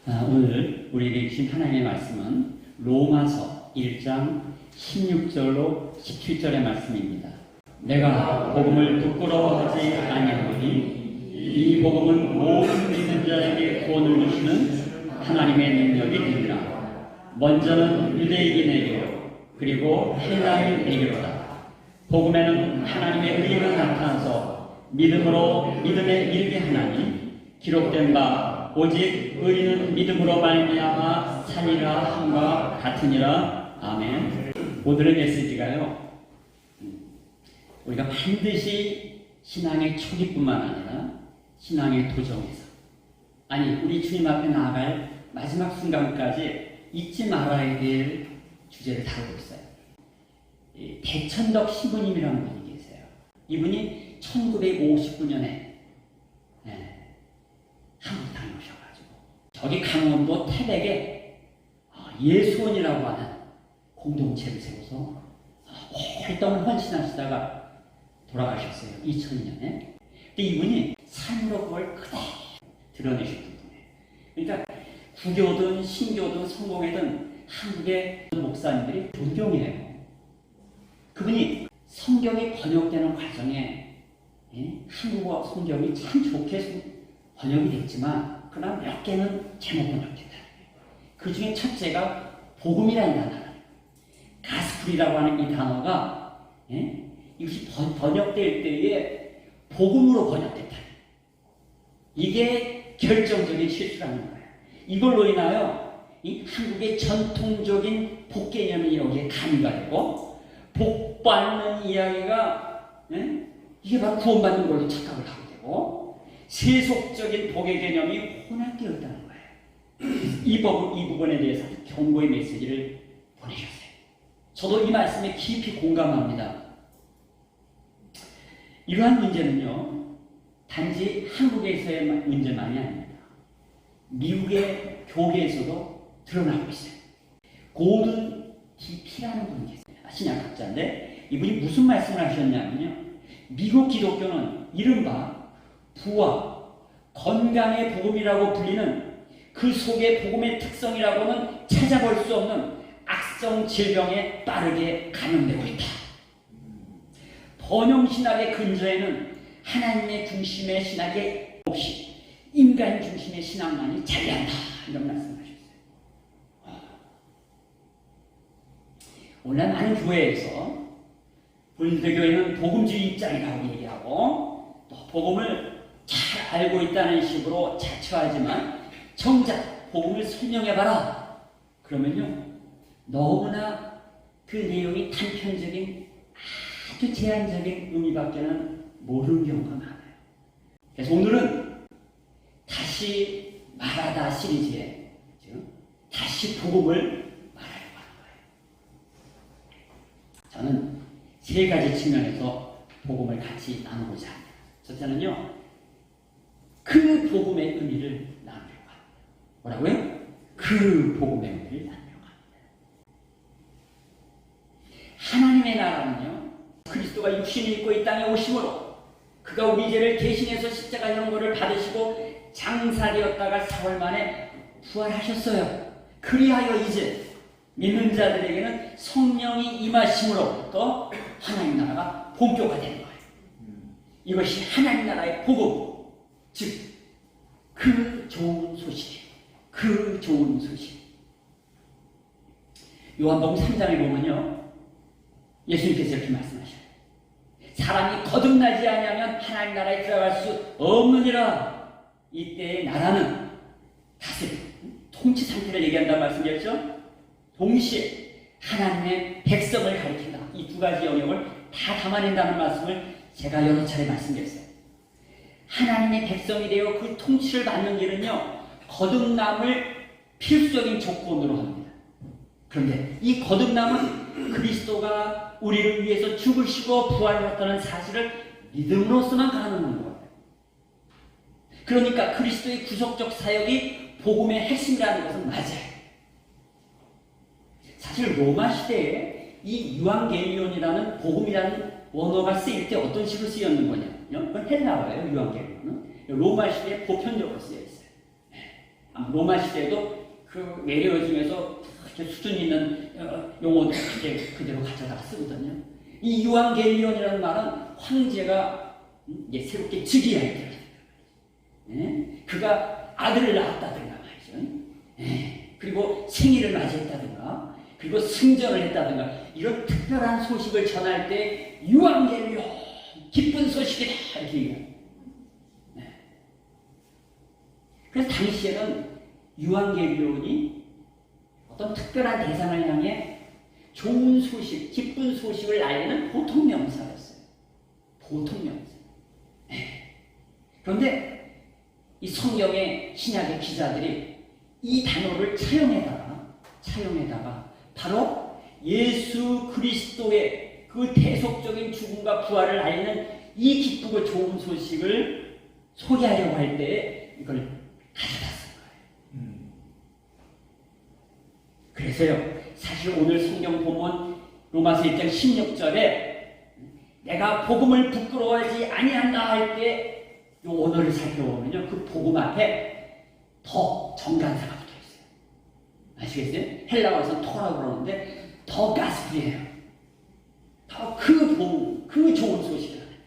오늘 우리에게 주신 하나님의 말씀은 로마서 1장 16절로 17절의 말씀입니다. 내가 복음을 부끄러워하지 아니하노니 이 복음은 모든 믿는 자에게 구원을 주시는 하나님의 능력이 되리라. 먼저는 유대인에게로 그리고 헬라인에게로다. 복음에는 하나님의 의가 나타나서 믿음에 이르게 하나니 기록된 바 오직 의인은 믿음으로 말미암아 살리라 함과 같으니라. 아멘. 오늘의 메시지가요, 우리가 반드시 신앙의 초기뿐만 아니라 신앙의 도정에서, 아니 우리 주님 앞에 나아갈 마지막 순간까지 잊지 말아야 될 주제를 다루고 있어요. 대천덕 신부님이라는 분이 계세요. 이분이 1959년에 한국 다녀오셔가지고 저기 강원도 태백에 예수원이라고 하는 공동체를 세워서 활동을 헌신하시다가 돌아가셨어요. 2000년에. 근데 이분이 삶으로 그걸 그대로 드러내셨던 분이에요. 그러니까 구교든 신교든 성공회든 한국의 목사님들이 존경해요. 그분이 성경이 번역되는 과정에 한국어 성경이 참 좋게 번역이 됐지만 그러나 몇 개는 잘못 번역됐다. 그 중에 첫째가 복음이라는 단어예요. 가스풀이라고 하는 이 단어가 이것이 번역될 때에 복음으로 번역됐다. 이게 결정적인 실수라는 거예요. 이걸로 인하여 이 한국의 전통적인 복 개념이 여기에 가미가 되고 복 받는 이야기가 이게 바로 구원받는 걸로 착각을 하게 되고 세속적인 복의 개념이 혼합되어 있다는 거예요. 이 부분에 대해서 경고의 메시지를 보내셨어요. 저도 이 말씀에 깊이 공감합니다. 이러한 문제는요, 단지 한국에서의 문제만이 아닙니다. 미국의 교계에서도 드러나고 있어요. 고든 DP라는 분이 계세요. 신약학자인데 이분이 무슨 말씀을 하셨냐면요, 미국 기독교는 이른바 부와 건강의 복음이라고 불리는 그 속의 복음의 특성이라고는 찾아볼 수 없는 악성 질병에 빠르게 감염되고 있다. 번영신학의 근저에는 하나님의 중심의 신학이 없이 인간 중심의 신학만이 자리한다. 이런 말씀하셨어요. 오늘 많은 교회에서 본인들 교회는 복음주의 입장이라고 얘기하고 또 복음을 잘 알고 있다는 식으로 자처하지만 정작 복음을 설명해봐라. 그러면요, 너무나 그 내용이 단편적인 아주 제한적인 의미밖에는 모르는 경우가 많아요. 그래서 오늘은 다시 말하다 시리즈에 다시 복음을 말하려고 하는 거예요. 저는 세 가지 측면에서 복음을 같이 나누고자 합니다. 첫째는요, 그 복음의 의미를 나누려고 합니다. 뭐라고요? 그 복음의 의미를 나누려고 합니다. 하나님의 나라는요, 그리스도가 육신을 입고 이 땅에 오심으로 그가 우리 죄를 대신해서 십자가 형벌을 받으시고 장사되었다가 4월 만에 부활하셨어요. 그리하여 이제 믿는 자들에게는 성령이 임하심으로부터 하나님 나라가 본격화되는 거예요. 이것이 하나님 나라의 복음, 즉 그 좋은 소식이에요. 그 좋은 소식. 요한복음 3장에 보면요, 예수님께서 이렇게 말씀하셔요. 사람이 거듭나지 아니하면 하나님 나라에 들어갈 수 없느니라. 이때의 나라는 다스림, 통치 상태를 얘기한다는 말씀이었죠. 동시에 하나님의 백성을 가리킨다. 이 두 가지 영역을 다 담아낸다는 말씀을 제가 여러 차례 말씀드렸어요. 하나님의 백성이 되어 그 통치를 받는 길은요, 거듭남을 필수적인 조건으로 합니다. 그런데 이 거듭남은 그리스도가 우리를 위해서 죽으시고 부활했다는 사실을 믿음으로서만 가능한 거예요. 그러니까 그리스도의 구속적 사역이 복음의 핵심이라는 것은 맞아요. 사실 로마 시대에 이 유앙겔리온이라는 복음이라는 원어가 쓰일 때 어떤 식으로 쓰였는 거냐? 그건 헬라어예요. 유앙겔리온은 로마 시대에 보편적으로 쓰여 있어요. 로마 시대에도 그 외래어 중에서 이렇게 수준 있는 용어도 그대로 가져다가 쓰거든요. 이 유앙겔리온이라는 말은 황제가 이제 새롭게 즉위할 때가 예? 그가 아들을 낳았다든가 말이죠. 예? 그리고 생일을 맞이했다든가 그리고 승전을 했다든가 이런 특별한 소식을 전할 때 유앙겔리온 기쁜 소식이다 이렇게 얘기해요. 예. 그래서 당시에는 유앙겔리온이 어떤 특별한 대상을 향해 좋은 소식, 기쁜 소식을 알리는 보통 명사였어요. 보통 명사. 그런데 이 성경의 신약의 기자들이 이 단어를 차용해다가 바로 예수 그리스도의 그 대속적인 죽음과 부활을 알리는 이 기쁘고 좋은 소식을 소개하려고 할 때 이걸 가져다 쓴 거예요. 그래서요, 사실 오늘 성경 본문 로마서 1장 16절에 내가 복음을 부끄러워하지 아니한다 할 때 이 언어를 살펴보면요, 그 복음 앞에 더 정관사가 붙어 있어요. 아시겠어요? 헬라어에서 토라고 그러는데 더 가스프리예요. 바로 그 복음, 그 좋은 소식이라는 거예요.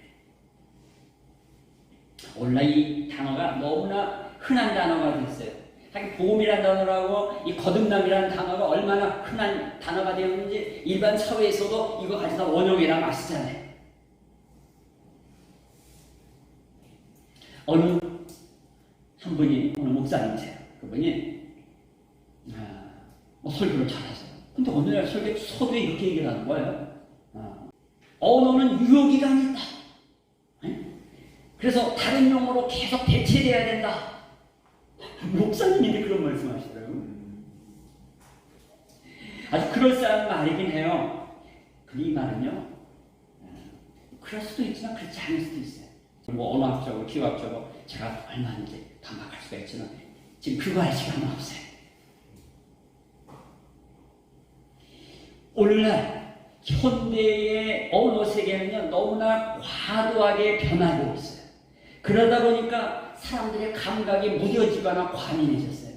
오늘날 이 단어가 너무나 흔한 단어가 됐어요. 하긴 복음이라는 단어라고 이 거듭남이라는 단어가 얼마나 흔한 단어가 되었는지 일반 사회에서도 이거 가져다 원형이라 막 쓰잖아요. 어느 한 분이 오늘 목사님이세요. 그분이 설교를 잘하세요. 근데 오늘날 서두에 이렇게 얘기를 하는 거예요. 언어는 유효기간이 있다. 그래서 다른 용어로 계속 대체돼야 된다. 목사님인데 그런 말씀하시더라고요. 아주 그럴싸한 말이긴 해요. 근데 이 말은요, 그럴 수도 있지만 그렇지 않을 수도 있어요. 뭐 언어학적으로, 기호학적으로 제가 얼마인지 반박할 수가 있지만 지금 그거 할 시간은 없어요. 오늘날 현대의 언어 세계는요, 너무나 과도하게 변하고 있어요. 그러다 보니까 사람들의 감각이 무뎌지거나 과민해졌어요.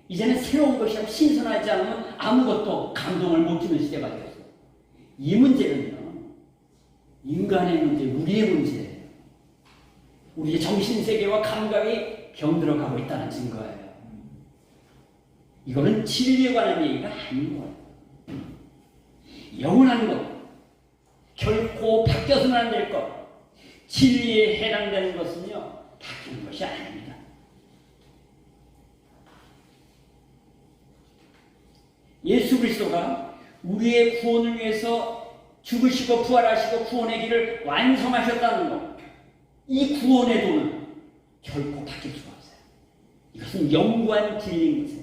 이제는 새로운 것이 신선하지 않으면 아무것도 감동을 못 주는 시대가 되었어요. 이 문제는요, 인간의 문제, 우리의 문제예요. 우리의 정신세계와 감각이 병들어가고 있다는 증거예요. 이거는 진리에 관한 얘기가 아닌 거예요. 영원한 것, 결코 바뀌어서는 안 될 것, 진리에 해당되는 것은요, 바뀌는 것이 아닙니다. 예수 그리스도가 우리의 구원을 위해서 죽으시고 부활하시고 구원의 길을 완성하셨다는 것, 이 구원의 도는 결코 바뀔 수가 없어요. 이것은 영구한 진리인 것이에요.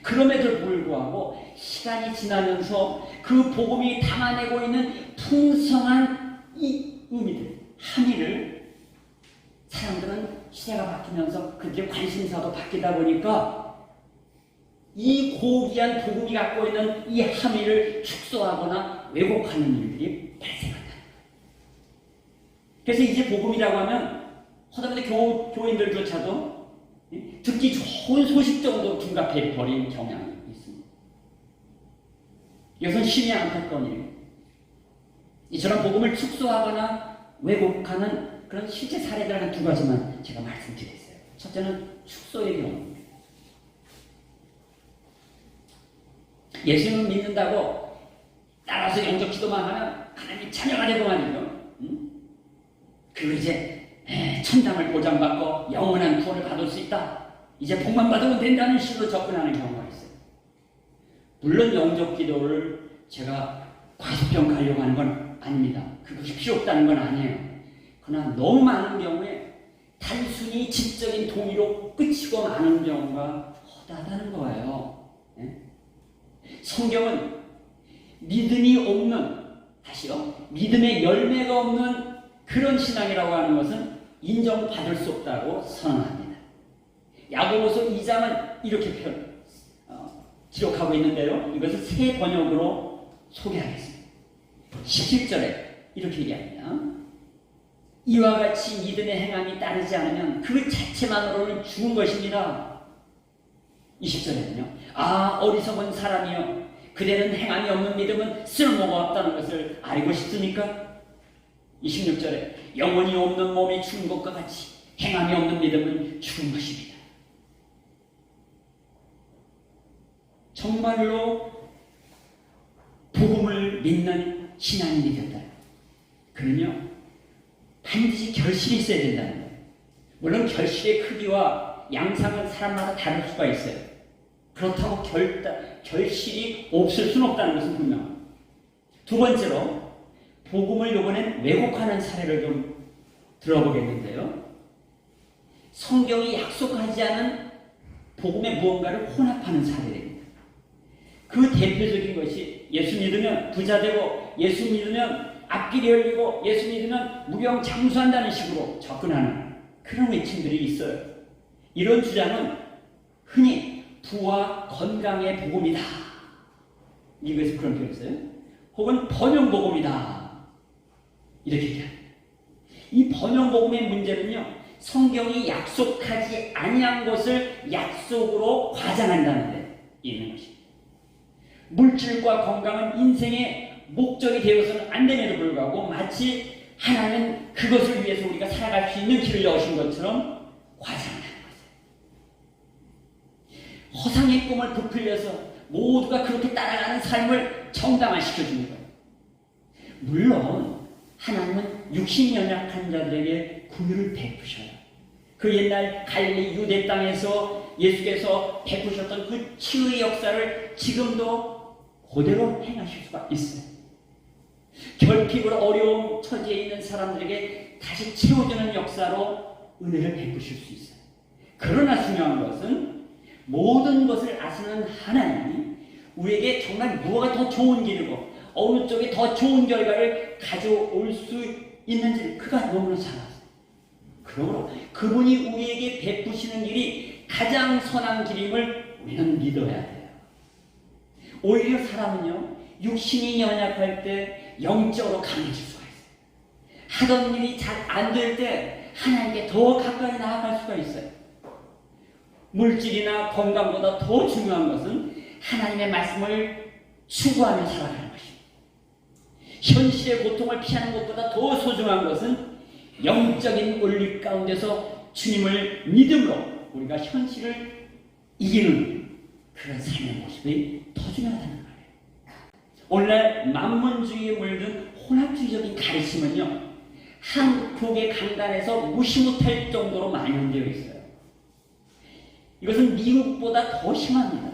그럼에도 불구하고 시간이 지나면서 그 복음이 담아내고 있는 풍성한 이 의미들, 함의를 사람들은 시대가 바뀌면서 그들의 관심사도 바뀌다 보니까 이 고귀한 복음이 갖고 있는 이 함의를 축소하거나 왜곡하는 일들이 발생한다. 그래서 이제 복음이라고 하면 허다분의 교인들조차도 듣기 좋은 소식 정도 둔갑해 버린 경향이 있습니다. 이것은 심히 안타까운 일이에요. 이처럼 복음을 축소하거나 왜곡하는 그런 실제 사례들 한 두 가지만 제가 말씀드리겠어요. 첫째는 축소의 경우입니다. 예수님을 믿는다고 따라서 영적 기도만 하면 하나님 자녀가 되고 말이죠. 그리고 이제 천당을 보장받고 영원한 구원을 받을 수 있다. 이제 복만 받으면 된다는 식으로 접근하는 경우가 있어요. 물론 영적 기도를 제가 과소평가하려고 하는 건 아닙니다. 그것이 필요 없다는 건 아니에요. 그러나 너무 많은 경우에 단순히 지적인 동의로 끝이고 마는 경우가 허다하다는 거예요. 성경은 믿음이 없는, 다시요, 믿음의 열매가 없는 그런 신앙이라고 하는 것은 인정받을 수 없다고 선언합니다. 야고보서 2장은 이렇게 기록하고 있는데요. 이것을 새 번역으로 소개하겠습니다. 17절에 이렇게 얘기합니다. 이와 같이 믿음의 행함이 따르지 않으면 그 자체만으로는 죽은 것입니다. 20절에는요. 아 어리석은 사람이여 그대는 행함이 없는 믿음은 쓸모가 없다는 것을 알고 싶습니까? 26절에 영혼이 없는 몸이 죽은 것과 같이 행함이 없는 믿음은 죽은 것입니다. 정말로 복음을 믿는 신앙인이 된다. 그는요 반드시 결실이 있어야 된다는 거예요. 물론 결실의 크기와 양상은 사람마다 다를 수가 있어요. 그렇다고 결실이 없을 수는 없다는 것은 분명합니다. 두 번째로 복음을 이번엔 왜곡하는 사례를 좀 들어보겠는데요. 성경이 약속하지 않은 복음의 무언가를 혼합하는 사례입니다. 그 대표적인 것이 예수 믿으면 부자 되고 예수 믿으면 앞길이 열리고 예수 믿으면 무병장수한다는 식으로 접근하는 그런 외침들이 있어요. 이런 주장은 흔히 부와 건강의 복음이다. 미국에서 그런 표현을 써요. 혹은 번영복음이다. 이렇게 얘기합니다. 이 번영복음의 문제는요. 성경이 약속하지 아니한 것을 약속으로 과장한다는 데 있는 것입니다. 물질과 건강은 인생의 목적이 되어서는 안 됨에도 불구하고 마치 하나님은 그것을 위해서 우리가 살아갈 수 있는 길을 여신 것처럼 과장하는 거죠. 허상의 꿈을 부풀려서 모두가 그렇게 따라가는 삶을 정당화시켜주는 거예요. 물론 하나님은 육신이 연약한 자들에게 긍휼을 베푸셔요. 그 옛날 갈릴리 유대 땅에서 예수께서 베푸셨던 그 치유의 역사를 지금도 그대로 행하실 수가 있어요. 결핍으로 어려운 처지에 있는 사람들에게 다시 채워주는 역사로 은혜를 베푸실 수 있어요. 그러나 중요한 것은 모든 것을 아시는 하나님이 우리에게 정말 무엇가 더 좋은 길이고 어느 쪽이 더 좋은 결과를 가져올 수 있는지 그가 너무나 잘 아세요. 그러므로 그분이 우리에게 베푸시는 길이 가장 선한 길임을 우리는 믿어야 돼요. 오히려 사람은요 육신이 연약할 때 영적으로 강해질 수가 있어요. 하던 일이 잘 안 될 때 하나님께 더 가까이 나아갈 수가 있어요. 물질이나 건강보다 더 중요한 것은 하나님의 말씀을 추구하며 살아가는 것입니다. 현실의 고통을 피하는 것보다 더 소중한 것은 영적인 원리 가운데서 주님을 믿음으로 우리가 현실을 이기는 그런 삶의 모습이 더 중요하다는 거예요. 오늘날 만문주의에 물든 혼합주의적인 가르침은요 한국의 강단에서 무시 못할 정도로 만연되어 있어요. 이것은 미국보다 더 심합니다.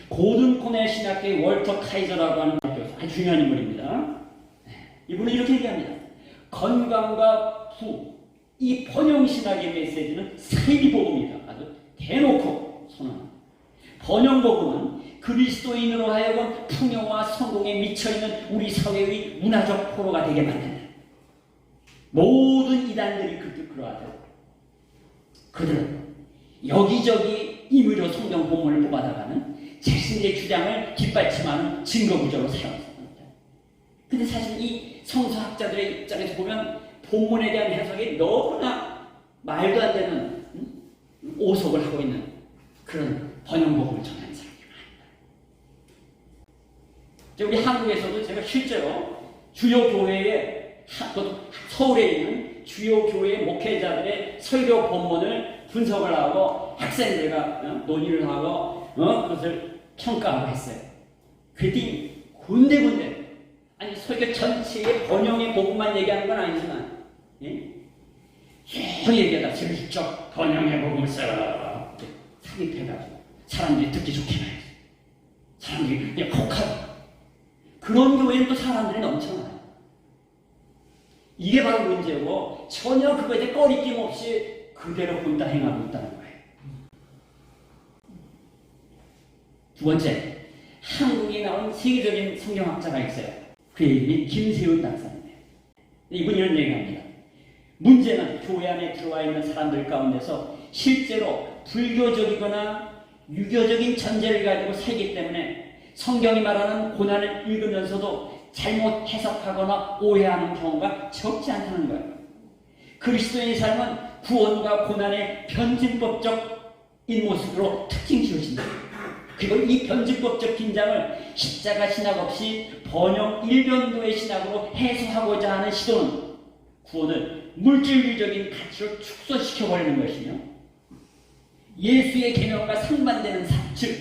고든 코넬 신학교의 월터 카이저라고 하는 교수, 아주 중요한 인물입니다. 이분은 이렇게 얘기합니다. 건강과 부, 이 번영신학의 메시지는 세비복음이다. 아주 대놓고 선언합니다. 번영복음은 그리스도인으로 하여금 풍요와 성공에 미쳐있는 우리 사회의 문화적 포로가 되게 만든다. 모든 이단들이 그러하다. 그들은 여기저기 임의로 성경 본문을 뽑아다가는 자신의 주장을 뒷받침하는 증거구조로 사용했습니다. 근데 사실 이 성서학자들의 입장에서 보면 본문에 대한 해석이 너무나 말도 안 되는 오속을 하고 있는 그런 번영복음을 전하는 사람이 많습니다. 우리 한국에서도 제가 실제로 주요 교회에 서울에 있는 주요 교회 목회자들의 설교 본문을 분석을 하고 학생들과 논의를 하고 그것을 평가하고 했어요. 그랬더니 군데군데 아니 설교 전체의 번영의 복음만 얘기하는 건 아니지만 계속 얘기하다 슬쩍 번영의 복음을 써라 삽입해가지고 사람들이 듣기 좋게 말이지. 사람들이 그냥 혹하다. 그런 교회는 또 사람들이 넘쳐나요. 이게 바로 문제고 전혀 그거에 대해 꺼리낌 없이 그대로 혼자 행하고 있다는 거예요. 두 번째, 한국에 나온 세계적인 성경학자가 있어요. 그의 이름이 김세훈 박사입니다. 이분이 이런 얘기합니다. 문제는 교회 안에 들어와 있는 사람들 가운데서 실제로 불교적이거나 유교적인 전제를 가지고 살기 때문에 성경이 말하는 고난을 읽으면서도 잘못 해석하거나 오해하는 경우가 적지 않다는 거예요. 그리스도인의 삶은 구원과 고난의 변증법적 모습으로 특징 지으신다. 그리고 이 변증법적 긴장을 십자가 신학 없이 번영 일변도의 신학으로 해소하고자 하는 시도는 구원을 물질주의적인 가치로 축소시켜버리는 것이며 예수의 계명과 상반되는 삶, 즉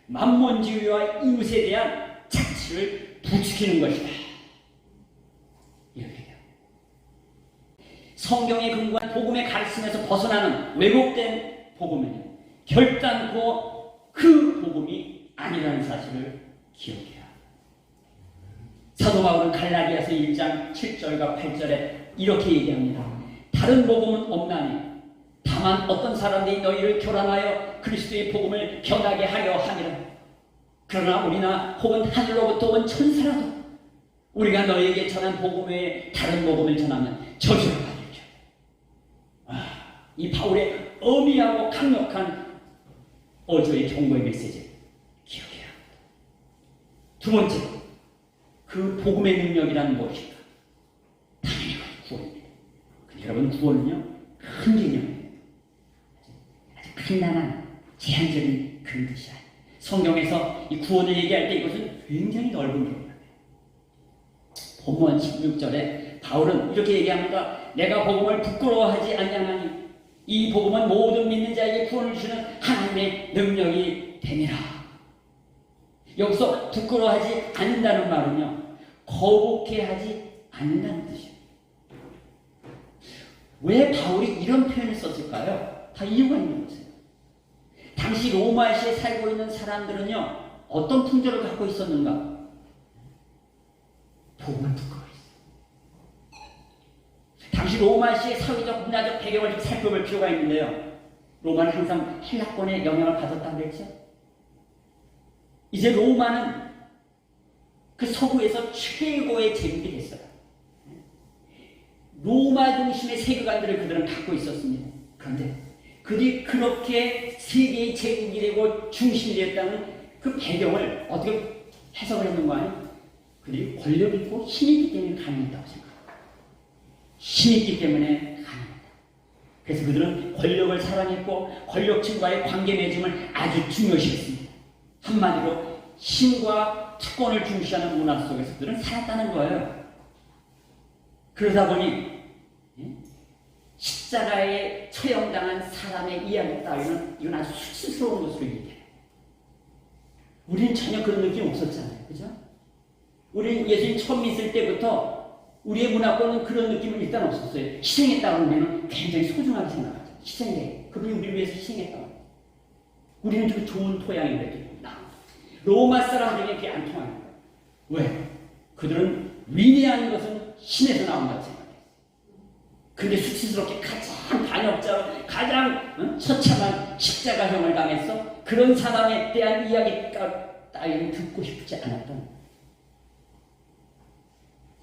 만몬주의와 이웃에 대한 자치를 부추기는 것이다. 이렇게 돼요. 성경에 근거한 복음의 가르침에서 벗어나는 왜곡된 복음은 결단코 그 복음이 아니라는 사실을 기억해야 합니다. 사도 바울은 갈라디아서 1장 7절과 8절에 이렇게 얘기합니다. 다른 복음은 없나니 다만 어떤 사람들이 너희를 교란하여 그리스도의 복음을 변하게 하려 함이라. 그러나 우리나 혹은 하늘로부터 온 천사라도 우리가 너희에게 전한 복음 외에 다른 복음을 전하면 저주를 받을지어다. 이 바울의 엄미하고 강력한 어조의 경고의 메시지를 기억해야 합니다. 두 번째로 그 복음의 능력이란 무엇인가? 당연히 구원입니다. 근데 여러분 구원은요 큰 개념이에요. 아주 간단한 제한적인 그런 뜻이 아니에요. 성경에서 이 구원을 얘기할 때 이것은 굉장히 넓은 개념이에요. 본문 16절에 바울은 이렇게 얘기합니다. 내가 복음을 부끄러워하지 아니하나니 이 복음은 모든 믿는 자에게 구원을 주는 하나님의 능력이 됨이라. 여기서 부끄러워하지 않는다는 말은요 거북해하지 않는다는 뜻이에요. 왜 바울이 이런 표현을 썼을까요? 다 이유가 있는 거죠. 당시 로마시에 살고 있는 사람들은요 어떤 풍조를 갖고 있었는가? 복음을 부끄러워했어요. 당시 로마시의 사회적 문화적 배경을 좀 살펴볼 필요가 있는데요. 로마는 항상 헬라권의 영향을 받았다고 그랬죠. 이제 로마는 그 서구에서 최고의 제국이 됐어요. 로마 중심의 세계관들을 그들은 갖고 있었습니다. 그런데 그들이 그렇게 세계의 제국이 되고 중심이 되었다는 그 배경을 어떻게 해석을 했는 거 아니에요? 그들이 권력 있고 힘이 있기 때문에 가능했다고 생각합니다. 힘이 있기 때문에 가능합니다. 그래서 그들은 권력을 사랑했고 권력층과의 관계 맺음을 아주 중요시했습니다. 한마디로 힘과 특권을 중시하는 문화 속에서 그들은 살았다는 거예요. 그러다 보니 십자가에 처형당한 사람의 이야기 따위는 이건 아주 수치스러운 것으로 얘기해요. 우리는 전혀 그런 느낌 없었잖아요. 그죠? 우리는 예수님 처음 믿을 때부터 우리의 문화권은 그런 느낌은 일단 없었어요. 희생했다고 하면 굉장히 소중하게 생각하죠. 희생해. 그분이 우리를 위해서 희생했다고. 우리는 좀 좋은 토양이 그랬죠. 로마 사람들에게 그게 안 통하는 거예요. 왜? 그들은 위대한 것은 신에서 나온 것 생각해요. 근데 수치스럽게 가장 반역자로 가장 처참한 십자가형을 당해서 그런 사람에 대한 이야기 따위는 듣고 싶지 않았던 거예요.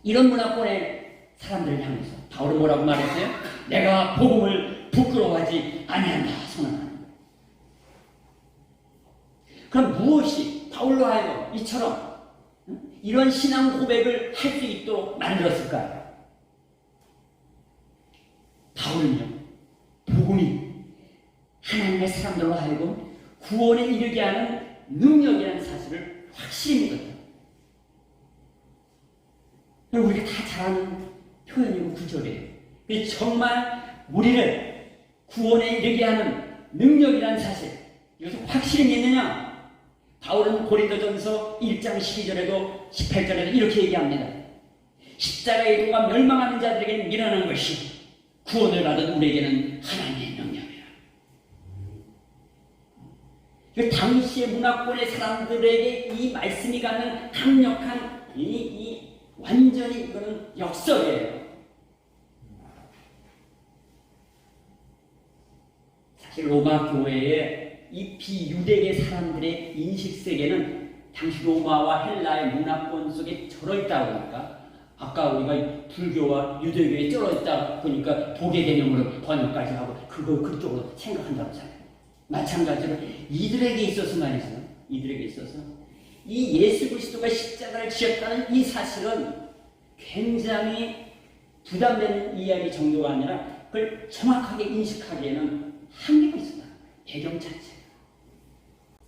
이런 문화권의 사람들을 향해서 바울은 뭐라고 말했어요? 내가 복음을 부끄러워하지 아니한다 선언하는 거예요. 그럼 무엇이 바울로 하여금 이처럼 이런 신앙 고백을 할 수 있도록 만들었을까요? 바울은요 복음이 하나님의 사람들로 하여금 구원에 이르게 하는 능력이라는 사실을 확실히 믿었다. 우리가 다 잘 아는 표현이고 구절이에요. 정말 우리를 구원에 이르게 하는 능력이라는 사실, 이것을 확실히 믿느냐? 바울은 고린도전서 1장 12절에도 18절에도 이렇게 얘기합니다. 십자가의 도가 멸망하는 자들에게는 미련한 것이 구원을 받은 우리에게는 하나님의 능력이라. 당시의 문화권의 사람들에게 이 말씀이 갖는 강력한 완전히 이거는 역설이에요. 사실 로마 교회의 이 비유대계 사람들의 인식세계는 당시 로마와 헬라의 문화권 속에 절어있다 보니까 아까 우리가 불교와 유대교에 쩔어있다 보니까 독의 개념으로 번역까지 하고 그쪽으로 생각한다고 하잖아요. 마찬가지로 이들에게 있어서 말이죠. 이들에게 있어서 이 예수 그리스도가 십자가를 지었다는 이 사실은 굉장히 부담되는 이야기 정도가 아니라 그걸 정확하게 인식하기에는 한계가 있습니다. 배경 자체.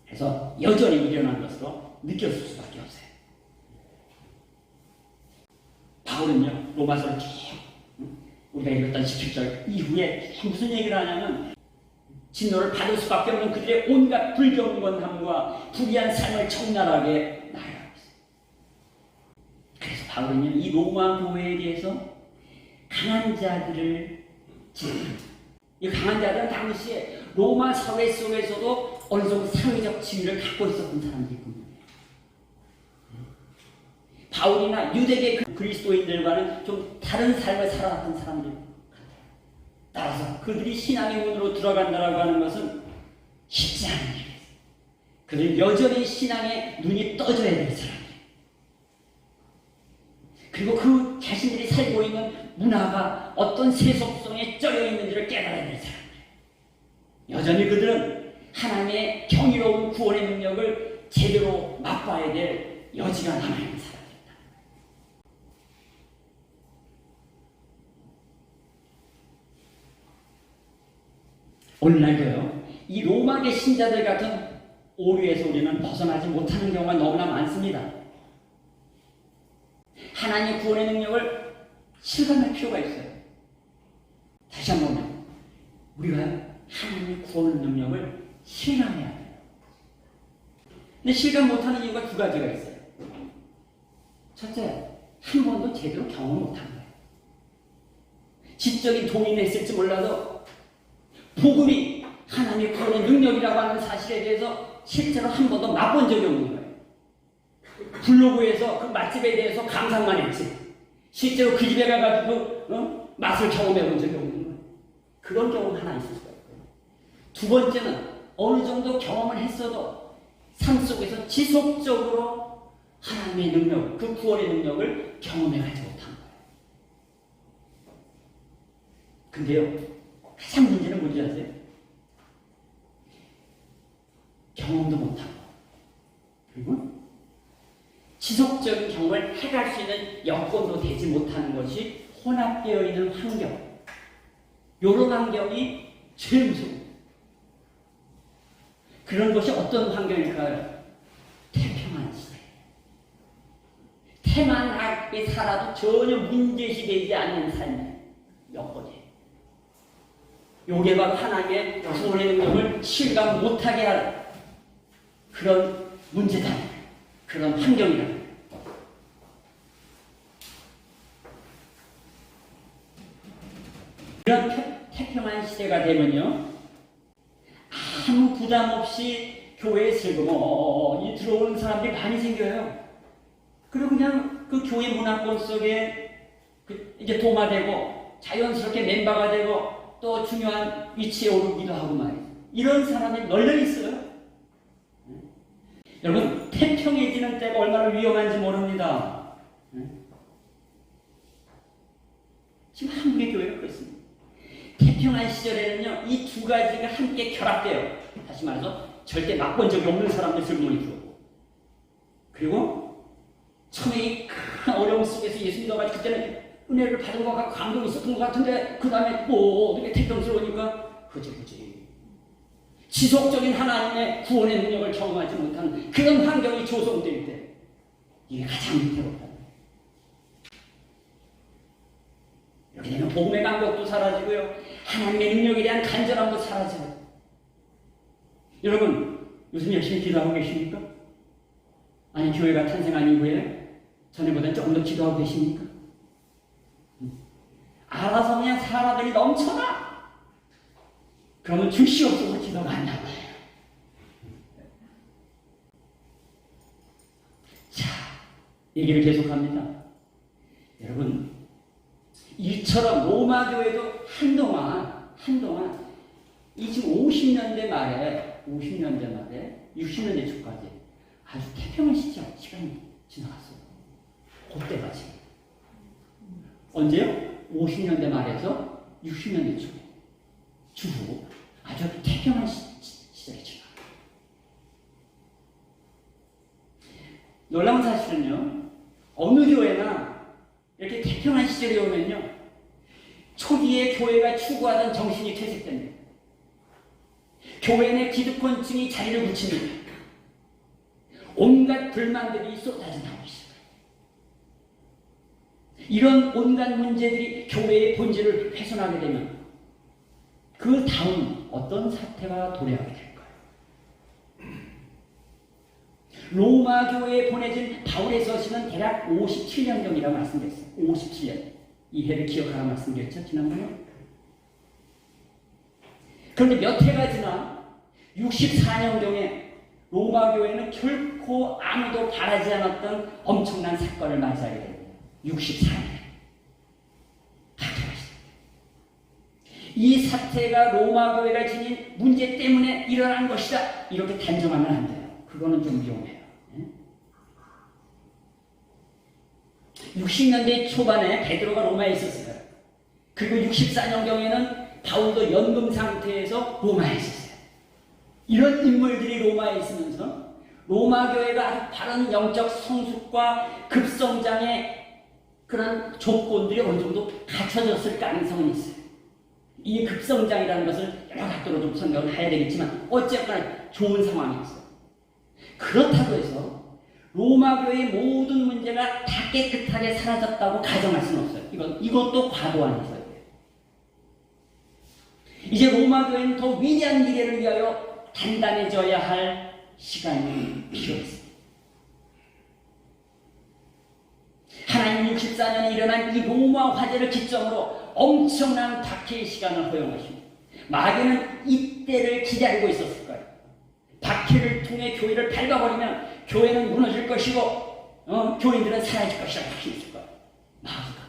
그래서 여전히 일어난 것으로 느꼈을 수밖에 없어요. 바울은요, 로마서를 쭉 우리가 읽었던 17절 이후에 무슨 얘기를 하냐면 진노를 받을 수밖에 없는 그들의 온갖 불경건함과 불의한 삶을 적나라하게 나열하고 있어요. 그래서 바울은요, 이 로마 교회에 대해서 강한 자들을 이 강한 자들은 당시에 로마 사회 속에서도 어느 정도 사회적 지위를 갖고 있었던 사람들이 뿐이에요. 바울이나 유대계 그리스도인들과는 좀 다른 삶을 살아왔던 사람들 같아요. 따라서 그들이 신앙의 문으로 들어간다라고 하는 것은 쉽지 않은 일이에요. 그들은 여전히 신앙에 눈이 떠져야 될 사람이에요. 그리고 그 자신들이 살고 있는 문화가 어떤 세속성에 쩌여 있는지를 깨달아야 될 사람이에요. 여전히 그들은 하나님의 경이로운 구원의 능력을 제대로 맛봐야 될 여지가 남아있는 사람입니다. 오늘날도요, 이 로마계 신자들 같은 오류에서 우리는 벗어나지 못하는 경우가 너무나 많습니다. 하나님의 구원의 능력을 실감할 필요가 있어요. 다시 한번 우리가 하나님의 구원 능력을 실감해야 돼요. 근데 실감 못하는 이유가 두 가지가 있어요. 첫째, 한 번도 제대로 경험 못한 거예요. 지적인 동의는 했을지 몰라도 복음이 하나님의 구원의 능력이라고 하는 사실에 대해서 실제로 한 번도 맛본 적이 없는 거예요. 블로그에서 그 맛집에 대해서 감상만 했지 실제로 그 집에 가가지고 맛을 경험해 본 적이 없는 거예요. 그런 경험 하나 있을 수가 있고요. 두 번째는 어느 정도 경험을 했어도 삶 속에서 지속적으로 하나님의 능력, 그 구원의 능력을 경험해가지 못한 거예요. 근데요, 가장 문제는 뭔지 아세요? 경험도 못하고 그리고 지속적인 경험을 해갈 수 있는 여건도 되지 못하는 것이 혼합되어 있는 환경. 이런 환경이 제일 무서워요. 그런 것이 어떤 환경일까요? 태평한 시대. 태만하게 살아도 전혀 문제시되지 않는 삶의 여건이에요. 이게 바로 하나님의 구원의 능력을 실감 못하게 할 그런 문제다. 그런 환경이다. 이런 태평한 시대가 되면요, 아무 부담 없이 교회에 슬그머니 들어오는 사람들이 많이 생겨요. 그리고 그냥 그 교회 문화권 속에 이제 도마되고 자연스럽게 멤버가 되고 또 중요한 위치에 오르기도 하고 말이에요. 이런 사람이 널려 있어요. 여러분, 태평해지는 때가 얼마나 위험한지 모릅니다. 지금 한국의 교회가 그렇습니다. 태평한 시절에는요, 이 두 가지가 함께 결합돼요. 다시 말해서 절대 맛본 적이 없는 사람들 슬그머니 들어오고, 그리고 처음에 이 큰 어려움 속에서 예수 믿어가지고 그때는 은혜를 받은 것 같고 감동이 있었던 것 같은데 그 다음에 어떻게 태평스러우니까 흐지부지 지속적인 하나님의 구원의 능력을 경험하지 못하는 그런 환경이 조성될 때 이게 가장 위태롭다. 이렇게 되면 복음의 감격도 사라지고요, 하나님의 능력에 대한 간절함도 사라져요. 여러분, 요즘 열심히 기도하고 계십니까? 아니, 교회가 탄생한 이후에 전에보다 조금 더 기도하고 계십니까? 알아서 그냥 사람들이 넘쳐나. 그러면 줄시 없어서 기도가 안 나와요. 자, 얘기를 계속합니다. 여러분, 이처럼 로마 교회도 한동안 이 지금 50년대 말에 60년대 초까지 아주 태평한 시간이 지나갔어요. 그때가 지금 언제요? 50년대 말에서 60년대 주후 아주 태평한 시절이 지나요. 놀라운 사실은요, 어느 교회나 이렇게 태평한 시절이 오면요, 초기에 교회가 추구하던 정신이 퇴색됩니다. 교회 내 기득권층이 자리를 붙입니다. 온갖 불만들이 쏟아져 나오기 시작해요. 이런 온갖 문제들이 교회의 본질을 훼손하게 되면 그 다음 어떤 사태가 도래하게 될까요? 로마 교회에 보내진 바울의 서신은 대략 57년경이라고 말씀드렸어요. 57년. 이 해를 기억하라 말씀드렸죠, 지난번에. 그런데 몇 해가 지나 64년경에 로마 교회는 결코 아무도 바라지 않았던 엄청난 사건을 맞이하게 됩니다. 64년. 이 사태가 로마 교회가 지닌 문제 때문에 일어난 것이다. 이렇게 단정하면 안 돼요. 그거는 좀 위험해요. 60년대 초반에 베드로가 로마에 있었어요. 그리고 64년경에는 바울도 연금 상태에서 로마에 있었어요. 이런 인물들이 로마에 있으면서 로마 교회가 아주 바른 영적 성숙과 급성장의 그런 조건들이 어느 정도 갖춰졌을 가능성은 있어요. 이 급성장이라는 것을 여러 각도로 좀 설명을 해야 되겠지만 어쨌거나 좋은 상황이었어요. 그렇다고 해서 로마 교회의 모든 문제가 다 깨끗하게 사라졌다고 가정할 수는 없어요. 이것도 과도한 해석이에요. 이제 로마 교회는 더 위대한 미래를 위하여 단단해져야 할 시간이 필요했습니다. 하나님 64년에 일어난 이 로마 화재를 기점으로 엄청난 박해의 시간을 허용하십니다. 마귀는 이때를 기다리고 있었을 거예요. 박해를 통해 교회를 밟아버리면 교회는 무너질 것이고 교인들은 사라질 것이라고 하셨을 거예요. 마귀가.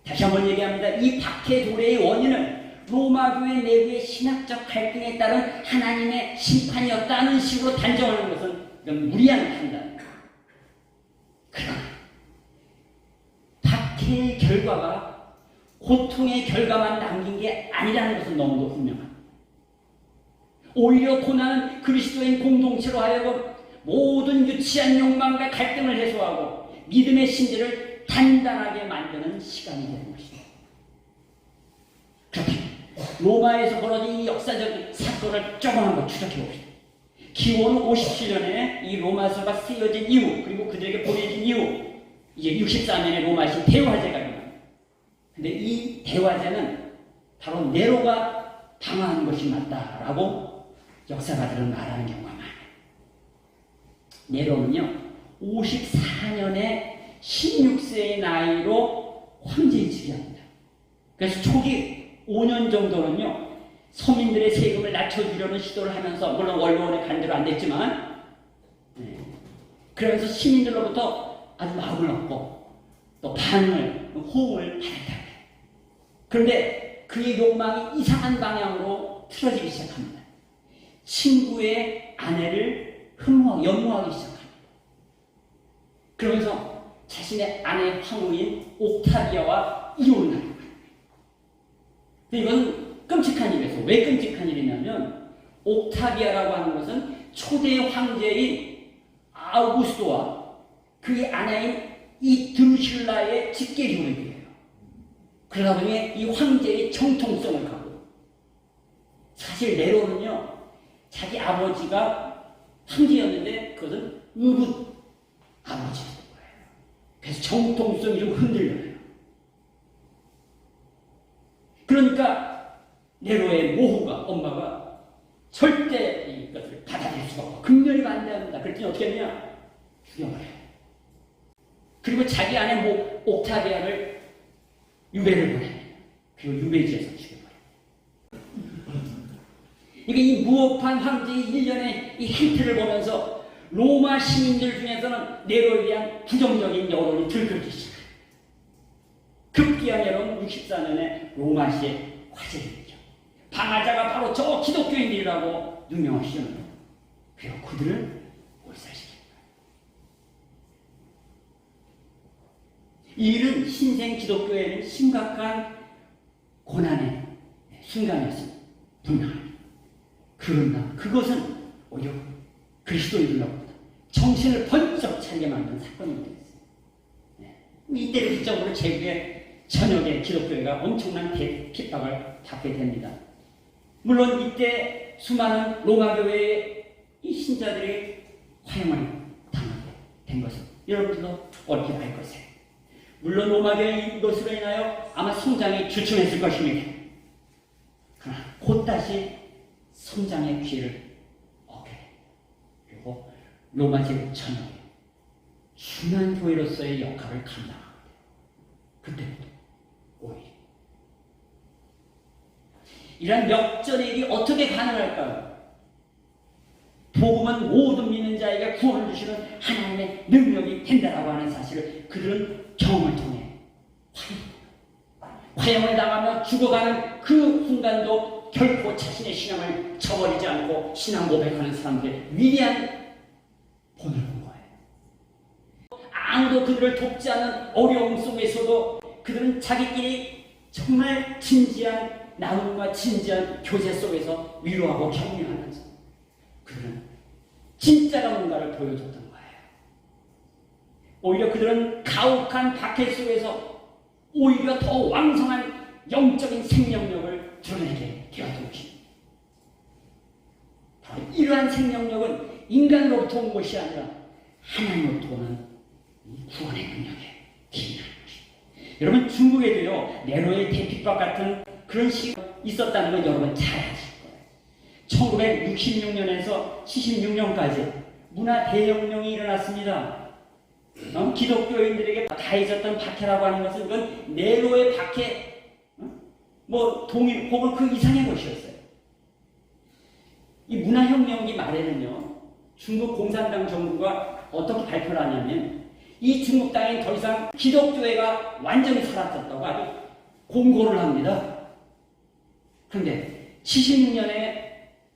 다시 한번 얘기합니다. 이 박해 도래의 원인은 로마 교회 내부의 신학적 갈등에 따른 하나님의 심판이었다는 식으로 단정하는 것은 이건 무리한 판단입니다. 그러나 박해의 결과가 고통의 결과만 남긴 게 아니라는 것은 너무도 분명합니다. 오히려 고난은 그리스도인 공동체로 하여금 모든 유치한 욕망과 갈등을 해소하고 믿음의 신들을 단단하게 만드는 시간이 되는 것입니다. 그렇다면 로마에서 벌어진 이 역사적 사건을 조금 한번 추적해 봅시다. 기원 57년에 이 로마서가 쓰여진 이후, 그리고 그들에게 보내진 이후, 이제 64년에 로마시 대화제가 일어납니다. 근데 이 대화제는 바로 네로가 당한 것이 맞다라고 역사가들은 말하는 경우가 많아요. 네로는요, 54년에 16세의 나이로 황제에 즉위합니다. 그래서 초기 5년 정도는요, 서민들의 세금을 낮춰주려는 시도를 하면서, 물론 원로원의 반대로 안 됐지만, 그러면서 시민들로부터 아주 마음을 얻고 또 반응을, 호응을 받았다. 그런데 그의 욕망이 이상한 방향으로 틀어지기 시작합니다. 친구의 아내를 연모하기 시작합니다. 그러면서 자신의 아내 황후인 옥타비아와 이혼을 합니다. 이건 끔찍한 일이었어요. 왜 끔찍한 일이냐면 옥타비아라고 하는 것은 초대 황제인 아우구스토와 그의 아내인 이 드루실라의 직계 교육이에요. 그러다 보니 이 황제의 정통성을 갖고, 사실 네로는요, 자기 아버지가 황제였는데 그것은 의붓 아버지였던 거예요. 그래서 정통성이 좀 흔들려요. 그러니까 네로의 모후가, 엄마가 절대 이것을 받아들일 수가 없고 극렬히 반대합니다. 그랬더니 어떻게 했냐? 죽여버려요. 그리고 자기 아내 옥타비아를 유배를 보냅니다. 그리고 유배지에서 죽여버려요. 그러니까 이 무업한 황제의 일련의 이 행태를 보면서 로마 시민들 중에서는 네로에 대한 부정적인 여론이 들끓기 시작해요. 급기야 네로는 64년에 로마시에 화제를 일으켜 방하자가 바로 저 기독교인들이라고 유명하시잖아요. 그리고 그들을 몰살시킵니다. 이 일은 신생 기독교에는 심각한 고난의 순간이었습니다. 분명합니다. 그러나 그것은 오히려 그리스도인들로부터 정신을 번쩍 차리게 만든 사건이 되었습니다. 이때를 기점으로 제국의 전역의 기독교회가 엄청난 핍박을 받게 됩니다. 물론 이때 수많은 로마 교회의 이 신자들이 화형을 당하게 된 것을 여러분들도 얼핏 알 것이에요. 물론 로마교의 이것으로 인하여 아마 성장이 주춤했을 것입니다. 그러나 곧 다시 성장의 기회를 얻게 돼요. 그리고 로마 제국 전역에 중요한 교회로서의 역할을 감당하게 돼요. 그때부터 오히려 이러한 역전의 일이 어떻게 가능할까요? 복음은 모든 믿는 자에게 구원을 주시는 하나님의 능력이 된다라고 하는 사실을 그들은 경험을 통해 화형을 당하며 죽어가는 그 순간도 결코 자신의 신앙을 저버리지 않고 신앙 고백하는 사람들의 위대한 본을 본 거예요. 아무도 그들을 돕지 않는 어려움 속에서도 그들은 자기끼리 정말 진지한 나눔과 진지한 교제 속에서 위로하고 격려하면서 그들은 진짜가 뭔가를 보여줬던 거예요. 오히려 그들은 가혹한 박해 속에서 오히려 더 왕성한 영적인 생명력을 드러내게 되었던 것입니다. 바로 이러한 생명력은 인간으로부터 온 것이 아니라 하나님으로부터 오는 구원의 능력에 기인하는 것입니다. 여러분, 중국에도요 네로의 대핍과 같은 그런 시기가 있었다는 건 여러분 잘 아실 거예요. 1966년에서 76년까지 문화 대혁명이 일어났습니다. 기독교인들에게 가해졌던 박해라고 하는 것은 이건 네로의 박해, 동일 혹은 그 이상의 것이었어요. 이 문화혁명기 말에는요, 중국 공산당 정부가 어떻게 발표를 하냐면 이 중국 땅엔 더 이상 기독교회가 완전히 사라졌다고 아주 공고를 합니다. 그런데 76년에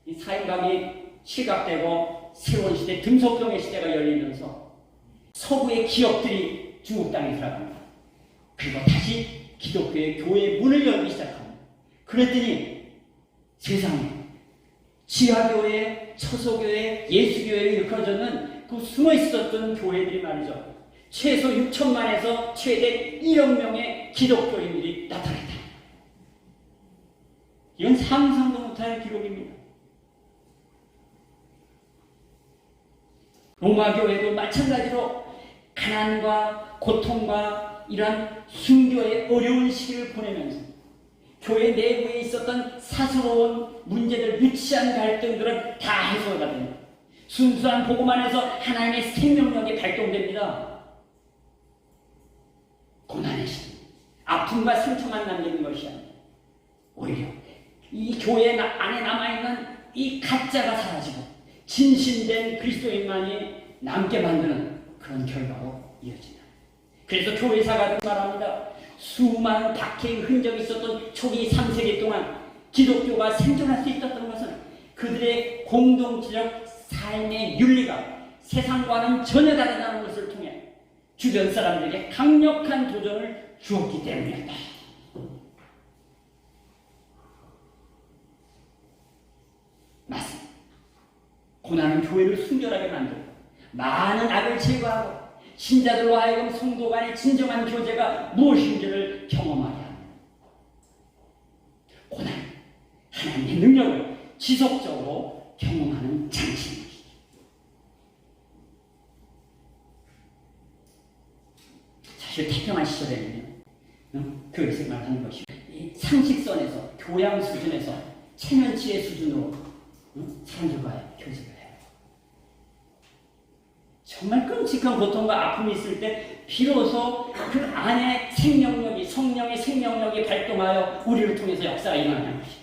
이 사인감이 시각되고 새로운 시대, 등소평의 시대가 열리면서 서구의 기업들이 중국 땅에 들어갑니다. 그리고 다시 기독교의 교회의 문을 열기 시작합니다. 그랬더니 세상에 지하교회, 처소교회, 예수교회를 일컬어주는 그 숨어있었던 교회들이 말이죠. 최소 6천만에서 최대 1억 명의 기독교인들이 나타났다. 이건 상상도 못할 기록입니다. 로마 교회도 마찬가지로 가난과 고통과 이러한 순교의 어려운 시기를 보내면서 교회 내부에 있었던 사소로운 문제들, 유치한 갈등들은 다 해소가 됩니다. 순수한 복음 안에서 하나님의 생명력이 발동됩니다. 고난의 시기, 아픔과 상처만 남기는 것이 아니라 오히려 이 교회 안에 남아있는 이 가짜가 사라지고 진실된 그리스도인만이 남게 만드는 그런 결과로 이어진다. 그래서 교회사가 말합니다. 수많은 박해의 흔적이 있었던 초기 3세기 동안 기독교가 생존할 수 있었던 것은 그들의 공동체적 삶의 윤리가 세상과는 전혀 다르다는 것을 통해 주변 사람들에게 강력한 도전을 주었기 때문이다. 맞습니다. 고난은 교회를 순결하게 만들고 많은 악을 제거하고 신자들로 하여금 성도 간의 진정한 교제가 무엇인지를 경험하게 합니다. 고난, 하나님의 능력을 지속적으로 경험하는 장치입니다. 사실 태평한 시절에는요, 그것을 말하는 것이 상식선에서, 교양 수준에서, 체면치의 수준으로 사람들과의 교제를 해요. 정말 끔찍한 고통과 아픔이 있을 때 비로소 그 안에 생명력이, 성령의 생명력이 발동하여 우리를 통해서 역사가 일어나는 것입니다.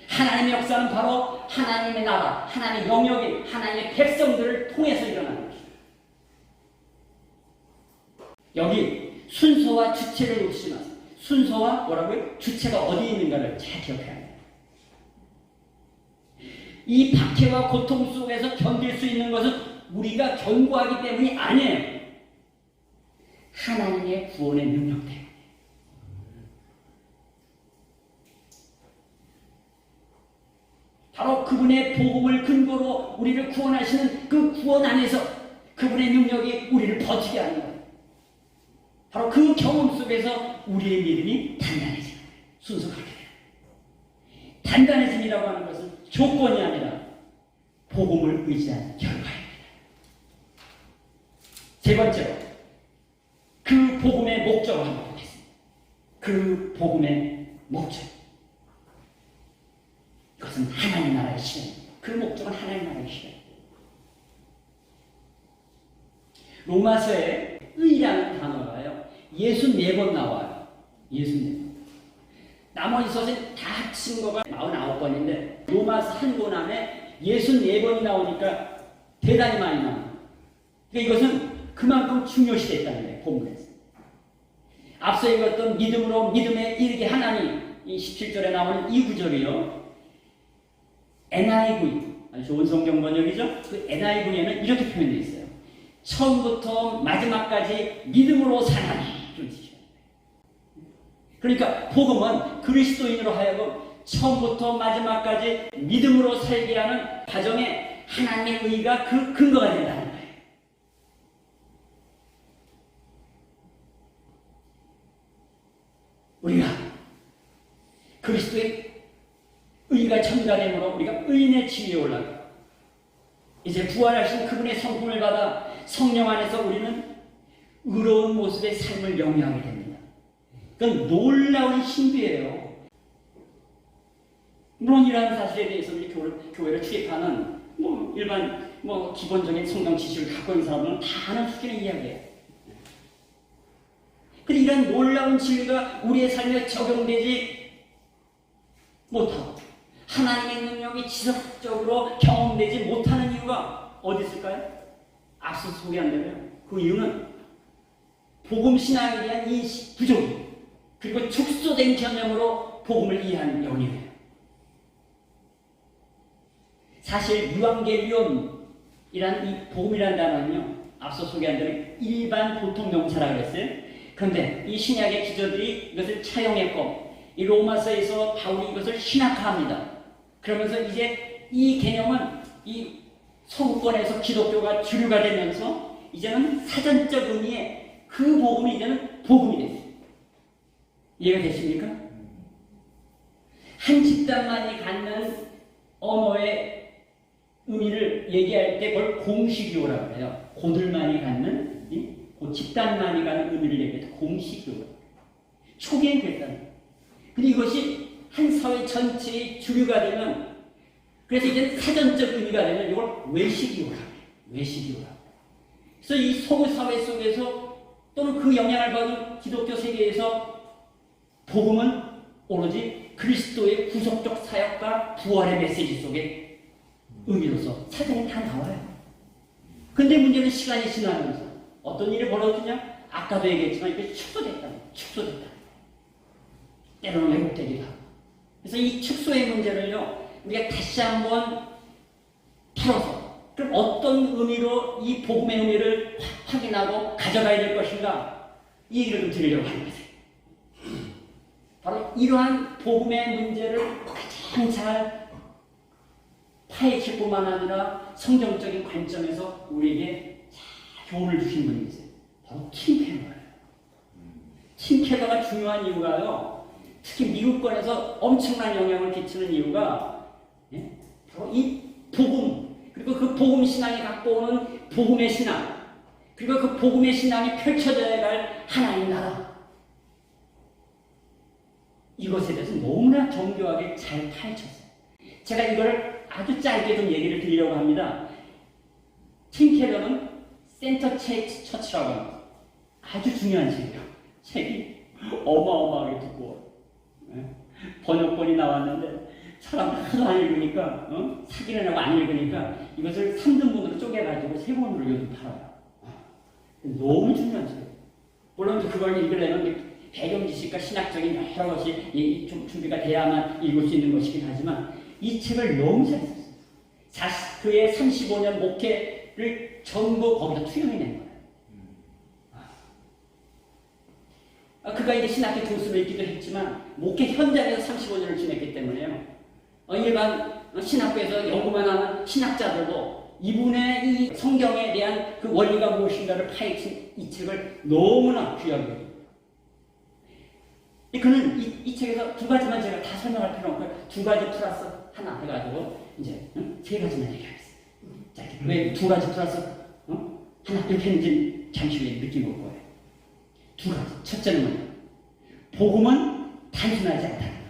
하나님의 역사는 바로 하나님의 나라, 하나님의 영역인 하나님의 백성들을 통해서 일어나는 것입니다. 여기 순서와 주체를 놓치지 마세요. 순서와 뭐라고요? 주체가 어디 있는가를 잘 기억해야 합니다. 이 박해와 고통 속에서 견딜 수 있는 것은 우리가 견고하기 때문이 아니에요. 하나님의 구원의 능력 때문에. 바로 그분의 복음을 근거로 우리를 구원하시는 그 구원 안에서 그분의 능력이 우리를 버티게 하는 거예요. 바로 그 경험 속에서 우리의 믿음이 단단해지는 거예요. 순서 그렇게 돼요. 단단해짐이라고 하는 것은 조건이 아니라 복음을 의지한 결과입니다. 세 번째로 그 복음의 목적을 한번 보겠습니다. 그 복음의 목적. 이것은 하나님 나라의 실현입니다. 그 목적은 하나님 나라의 실현. 로마서에 의라는 단어가요 64번 나와요. 64번. 나머지 서신 다 합친 거가 49번인데 로마서 한 권 안에 64번이 나오니까 대단히 많이 나와요. 그러니까 이것은 그만큼 중요시됐다는 거예요. 본문에서. 앞서 읽었던 믿음으로 믿음에 이르게 하나니 이 17절에 나오는 이 구절이요. NIV, 아주 좋은 성경 번역이죠. 그 NIV에는 이렇게 표현되어 있어요. 처음부터 마지막까지 믿음으로 사나니. 이런 뜻이에요. 그러니까 복음은 그리스도인으로 하여금 처음부터 마지막까지 믿음으로 살게 하는 과정에 하나님의 의가 그 근거가 된다는 거예요. 우리가 그리스도의 의가 전가됨으로 우리가 의인의 지위에 올라가 이제 부활하신 그분의 성품을 받아 성령 안에서 우리는 의로운 모습의 삶을 영위하게 됩니다. 그건 놀라운 신비예요. 물론 이러한 사실에 대해서 우리 교회를 출입하는 일반 기본적인 성경 지식을 갖고 있는 사람은 다 아는 수준의 이야기예요. 근데 이런 놀라운 진리가 우리의 삶에 적용되지 못하고 하나님의 능력이 지속적으로 경험되지 못하는 이유가 어디 있을까요? 앞서 소개한 대로요. 그 이유는 복음 신앙에 대한 인식 부족이에요. 그리고 축소된 개념으로 복음을 이해한 영역이에요. 사실 유앙겔리온이란 이 복음이라는 단어는요. 앞서 소개한 대로 일반 보통 명사라고 그랬어요. 그런데 이 신약의 기저들이 이것을 차용했고 이 로마서에서 바울이 이것을 신학화합니다. 그러면서 이제 이 개념은 이 서구권에서 기독교가 주류가 되면서 이제는 사전적 의미의 그 복음이 이제는 복음이 됐어요. 이해가 되십니까? 한 집단만이 갖는 언어의 의미를 얘기할 때 그걸 공식이오라고 해요. 고들만이 갖는 그 집단만이 갖는 의미를 얘기할 때 공식이오라고 해요. 초기엔 그랬다는 거예요. 근데 이것이 한 사회 전체의 주류가 되면 그래서 이제 사전적 의미가 되면 이걸 외식이오라고 해요. 외식이오라고 해요. 그래서 이 서구 사회 속에서 또는 그 영향을 받은 기독교 세계에서 복음은 오로지 그리스도의 구속적 사역과 부활의 메시지 속에 의미로서 사전에 다 나와요. 근데 문제는 시간이 지나면서 어떤 일이 벌어지냐? 아까도 얘기했지만 이게 축소됐다. 때로는 왜곡되기도 하고. 그래서 이 축소의 문제를요, 우리가 다시 한번 풀어서, 그럼 어떤 의미로 이 복음의 의미를 확인하고 가져가야 될 것인가? 이 얘기를 좀 드리려고 하는 거예요. 바로 이러한 복음의 문제를 가장 잘 파헤칠 뿐만 아니라 성경적인 관점에서 우리에게 교훈을 주신 분이 있어요. 바로 팀 켈러예요. 팀 켈러가 중요한 이유가요. 특히 미국권에서 엄청난 영향을 끼치는 이유가 바로 이 복음, 그리고 그 복음 신앙이 갖고 오는 복음의 신앙, 그리고 그 복음의 신앙이 펼쳐져야 할 하나님 나라, 이것에 대해서 너무나 정교하게 잘 파헤쳤어요. 제가 이걸 아주 짧게 좀 얘기를 드리려고 합니다. 팀 켈러는 센터 처치라고 합니다. 아주 중요한 책이에요. 책이 어마어마하게 두꺼워요. 번역본이 나왔는데 사람들 하도 안 읽으니까 사기를 하고 안 읽으니까 이것을 3등분으로 쪼개가지고 3권으로 요즘 팔아요. 너무 중요한 책이에요. 물론 그걸 읽으려면 배경 지식과 신학적인 여러 것이 좀 준비가 돼야만 읽을 수 있는 것이긴 하지만 이 책을 너무 잘 썼어요. 그의 35년 목회를 전부 거기다 투영해낸 거예요. 그가 이제 신학교 교수로 있기도 했지만 목회 현장에서 35년을 지냈기 때문에요. 일반 신학교에서 연구만 하는 신학자들도 이분의 이 성경에 대한 그 원리가 무엇인가를 파헤친 이 책을 너무나 귀하게 여깁니다. 그는 이 책에서 두 가지만 제가 다 설명할 필요 없고 두 가지 플러스 하나 해가지고 이제 세 가지만 얘기하겠습니다. 왜 두 가지 플러스 하나 이렇게 했는지 잠시 후에 느낌 올 거예요. 두 가지. 첫째는 뭐냐? 복음은 단순하지 않다는 거예요.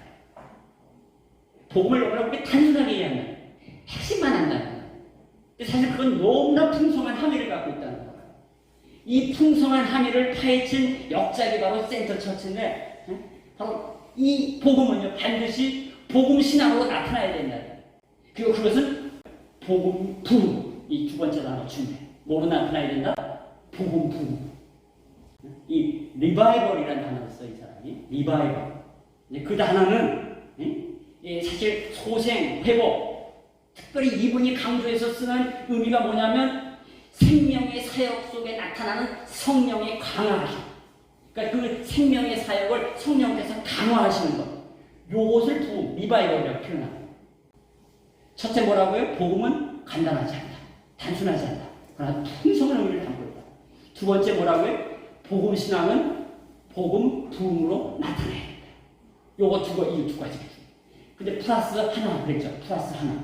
복음을 여러분께 단순하게 이해하면 핵심만 한다는 거예요. 근데 사실 그건 너무나 풍성한 함의를 갖고 있다는 거예요. 이 풍성한 함의를 파헤친 역작이 바로 센터 처치인데 바로 이 복음은요 반드시 복음 신앙으로 나타나야 된다. 그리고 그것은 복음 부흥 이 두 번째 단어 중에 뭐로 나타나야 된다? 복음 부흥. 이 리바이벌이라는 단어를 써 이 사람이 리바이벌. 그 단어는 사실 소생 회복. 특별히 이분이 강조해서 쓰는 의미가 뭐냐면 생명의 사역 속에 나타나는 성령의 강화하심. 그러니까 그 생명의 사역을 성령께서 강화하시는 것. 요것을 부흥, 리바이벌이라고 표현합니다. 첫째 뭐라고요? 복음은 간단하지 않다. 단순하지 않다. 그러나 풍성한 의미를 담고 있다. 두 번째 뭐라고요? 복음 신앙은 복음 부흥으로 나타내야 된다. 요거 이 두 가지. 근데 플러스 하나 그랬죠. 플러스 하나.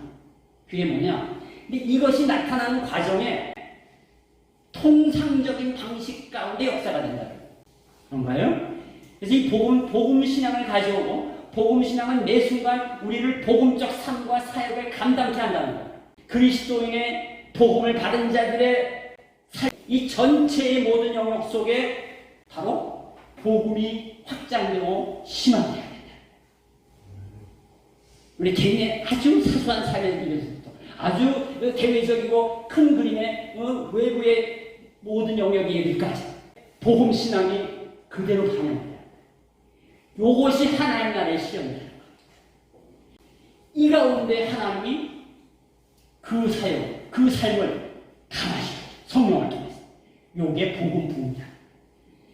그게 뭐냐? 근데 이것이 나타나는 과정에 통상적인 방식 가운데 역사가 된다. 그런가요? 그래서 이 복음 신앙을 가져오고 복음 신앙은 매 순간 우리를 복음적 삶과 사역을 감당케 한다는 거예요. 그리스도인의 복음을 받은 자들의 이 전체의 모든 영역 속에 바로 복음이 확장되고 심화돼야 된다. 우리 개인의 아주 사소한 삶의 일에서부터 아주 대외적이고 큰 그림의 외부의 모든 영역의 일까지 복음 신앙이 그대로 반영돼요. 요것이 하나님 나라의 실현이에요. 이 가운데 하나님이 그 사역, 그 삶을 강화시켜요. 성령을 통해서. 요게 복음 부흥이야.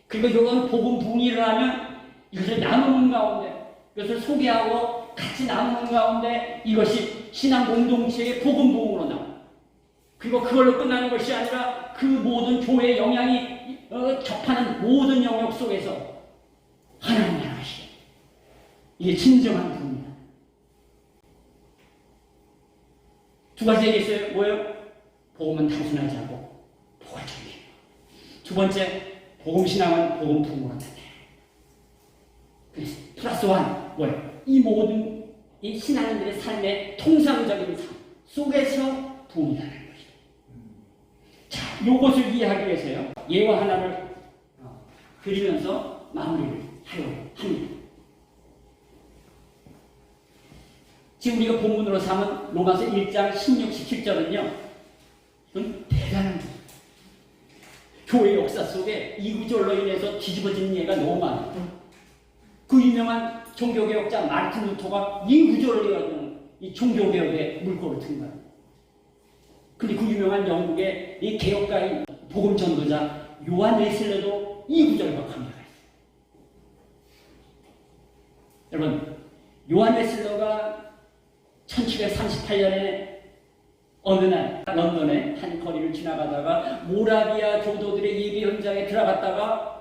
그리고 요건 복음 부흥이 일어나면 이것을 나누는 가운데, 이것을 소개하고 같이 나누는 가운데 이것이 신앙 공동체의 복음 부흥으로 나와요. 그리고 그걸로 끝나는 것이 아니라 그 모든 교회의 영향이 접하는 모든 영역 속에서 하나님 나라시죠. 이게 진정한 부흥이야. 두 가지 얘기했어요. 뭐예요? 복음은 단순하지 않고 포괄적이에요. 두 번째, 복음 신앙은 복음 부흥으로 나타나요. 그래서 플러스 원 뭐예요? 이 모든 이 신앙인들의 삶의 통상적인 삶 속에서 부흥이 나는 것이죠. 자, 요것을 이해하기 위해서요. 예화 하나를 드리면서 마무리를 하려고 합니다. 지금 우리가 본문으로 삼은 로마서 1장 16, 17절은요. 이건 대단한 거예요. 교회 역사 속에 이 구절로 인해서 뒤집어진 예가 너무 많아요. 그 유명한 종교개혁자 마르틴 루터가 이 구절을 가지고 이 종교개혁의 물꼬를 튼 거예요. 근데 그 유명한 영국의 이 개혁가인 복음 전도자 요한 웨슬레도 이 구절과 관계가 있어요. 여러분, 요한 웨슬레가 1738년에 어느 날 런던의 한 거리를 지나가다가 모라비아 교도들의 예배 현장에 들어갔다가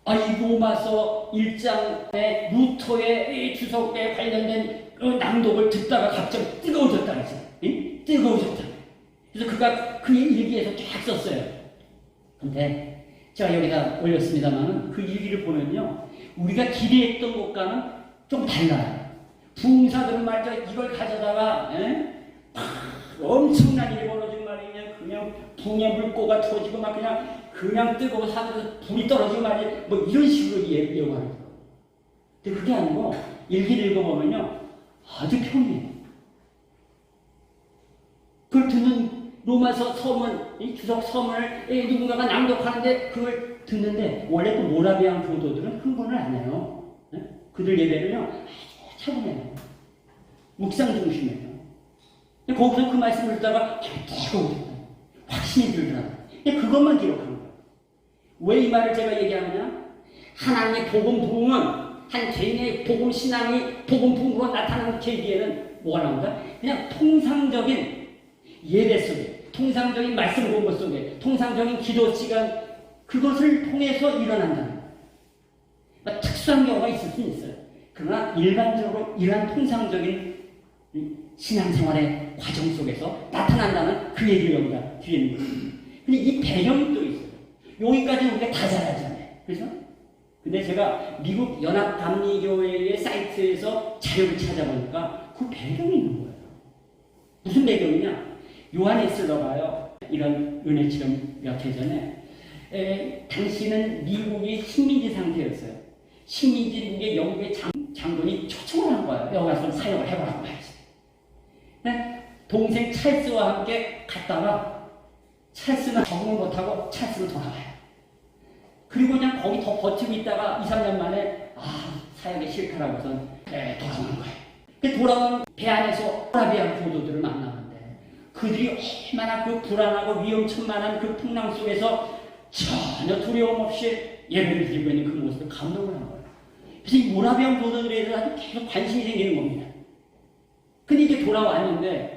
이 로마서 1장의 루터의 주석에 관련된 낭독을 듣다가 갑자기 뜨거워졌다 그랬죠. 뜨거워졌다. 그래서 그가 그 일기에서 쫙 썼어요. 근데 제가 여기다 올렸습니다만 그 일기를 보면요. 우리가 기대했던 것과는 좀 달라요. 부흥사들은 말이죠. 이걸 가져다가 엄청난 일이 벌어지고 말이냐. 그냥 붕의 물꼬가 터지고 막 그냥 뜨거운 산에서 불이 떨어지고 말이야. 뭐 이런 식으로 예언하는 거예요. 근데 그게 아니고 일기를 읽어보면요. 아주 평이해요. 그걸 듣는 로마서 서문, 이 주석 서문을 누군가가 낭독하는데 그걸 듣는데 원래 또 모라비안 교도들은 흥분을 안 해요. 그들 예배는요. 아주 차분해요. 묵상 중심이에요. 거기서 그 말씀을 듣다가 뜨거워졌다. 확신이 들더라고요. 그것만 기록하는 거예요. 왜 이 말을 제가 얘기하느냐? 하나님의 복음 부흥은 한 개인의 복음 신앙이 복음 부흥으로 나타나는 계기에는 뭐가 나온다? 그냥 통상적인 예배 속에, 통상적인 말씀 공부 속에, 통상적인 기도 시간 그것을 통해서 일어난다는 거예요. 특수한 경우가 있을 수는 있어요. 그러나 일반적으로 이러한 통상적인 신앙생활의 과정 속에서 나타난다는 그 얘기를 여기다 드리는 거예요. 근데 이 배경이 또 있어요. 여기까지 우리가 다 잘 알잖아요. 그래서 근데 제가 미국 연합감리교회의 사이트에서 자료를 찾아보니까 그 배경이 있는 거예요. 무슨 배경이냐? 요한 에슬러가요. 이런 은혜처럼 몇 해 전에 당시는 미국이 식민지 상태였어요. 식민지인 영국의 장군이 초청을 한 거예요. 여기 가서 사역을 해보라고 해야지. 동생 찰스와 함께 갔다가 찰스는 적응을 못하고 찰스는 돌아가요. 그리고 그냥 거기 더 버티고 있다가 2, 3년 만에 사역이 싫다라고선 돌아오는 거예요. 돌아온 배 안에서 아라비안 교도들을 만나는데 그들이 얼마나 그 불안하고 위험천만한 그 풍랑 속에서 전혀 두려움 없이 예배를 드리고 있는 그 모습을 감동을 한 거예요. 그래서 이 모라비안 교도들에 대해서 계속 관심이 생기는 겁니다. 근데 이제 돌아왔는데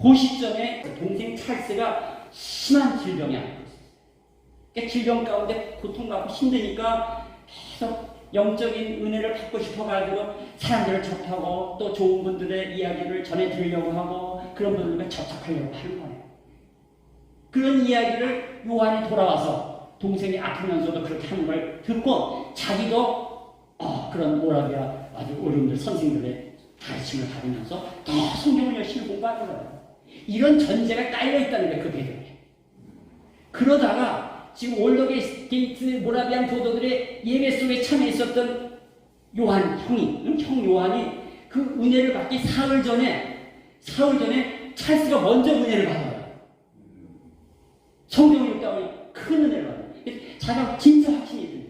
그 시점에 동생 찰스가 심한 질병이 앓고 있었어요. 그러니까 질병 가운데 고통받고 힘드니까 계속 영적인 은혜를 받고 싶어가지고 사람들을 접하고 또 좋은 분들의 이야기를 전해드리려고 하고 그런 분들과 접촉하려고 하는 거예요. 그런 이야기를 요한이 돌아와서 동생이 아프면서도 그렇게 하는 걸 듣고 자기도 그런 모라비아 아주 어른들 선생들의 가르침을 받으면서 더 성경을 열심히 공부하는 거예요. 이런 전제가 깔려 있다는 거예요. 그 배경에. 그러다가 지금 올더게이트 모라비안 교도들의 예배 속에 참여 있었던 요한 형 요한이 그 은혜를 받기 사흘 전에 찰스가 먼저 은혜를 받아요. 성경을 읽다 보니 큰 은혜를 받아요. 자기가 진짜 확신이 듭니다.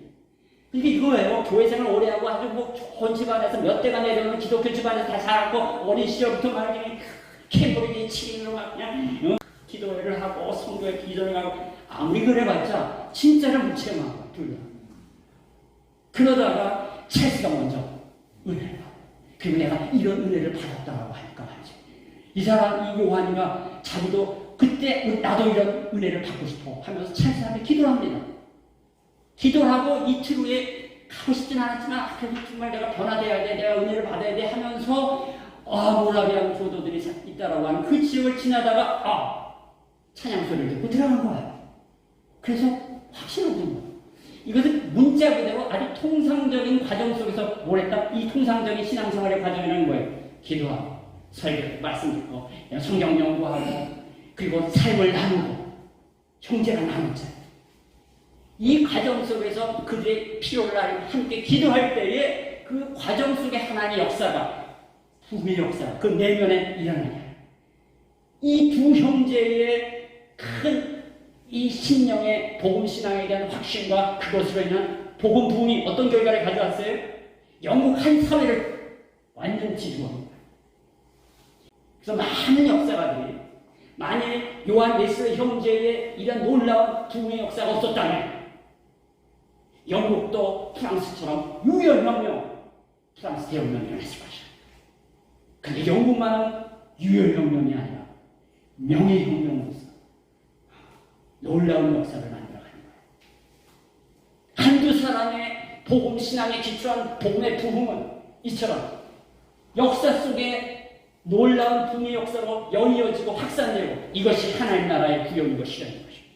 이게 이거예요. 교회 생활 오래 하고 아주 뭐 좋은 집안에서 몇 대가 내려오는 기독교 집안에서 다 자랐고 어린 시절부터 막 그냥 캠브리지 치인으로 막 그냥 기도회를 하고 성교에 기도를 하고 아무리 그래봤자 진짜를 못 체험하고 둘 다. 그러다가 찰스가 먼저 은혜를 받고 그리고 내가 이런 은혜를 받았다고 하니까 말이죠. 이 사람 이 요한이가 자기도 그때 나도 이런 은혜를 받고 싶어 하면서 찰스한테 기도를 합니다. 기도를 하고 이틀 후에 가고 싶진 않았지만 그래도 정말 내가 변화돼야 돼, 내가 은혜를 받아야 돼 하면서 모라비안 교도들이 있다라고 하는 그 지역을 지나다가 찬양 소리를 듣고 들어간 거예요. 그래서 확신을 얻은 거예요. 이것은 문자 그대로 아주 통상적인 과정 속에서 뭘 했다? 이 통상적인 신앙생활의 과정이라는 거예요. 기도하고 설교, 말씀 듣고 성경 연구하고 그리고 삶을 나누고 형제가 나누자. 이 과정 속에서 그들의 필요를 알고 함께 기도할 때에 그 과정 속에 하나님의 역사가 부흥의 역사, 그 내면에 일어나냐. 이 두 형제의 큰 이 신령의 복음신앙에 대한 확신과 그것으로 인한 복음 부흥이 어떤 결과를 가져왔어요? 영국 한 사회를 완전 지주합니다. 그래서 많은 역사가들이 만일 요한 웨슬리 형제의 이런 놀라운 부흥의 역사가 없었다면 영국도 프랑스처럼 유혈혁명, 프랑스 대혁명이 일어났을 것이다. 근데 영국만은 유혈혁명이 아니라 명예혁명으로서 놀라운 역사를 만들어가는 거예요. 한두 사람의 복음 신앙에 기초한 복음의 부흥은 이처럼 역사 속에 놀라운 부흥의 역사로 연이어지고 확산되고 이것이 하나님 나라의 구역이고 실현인 것입니다.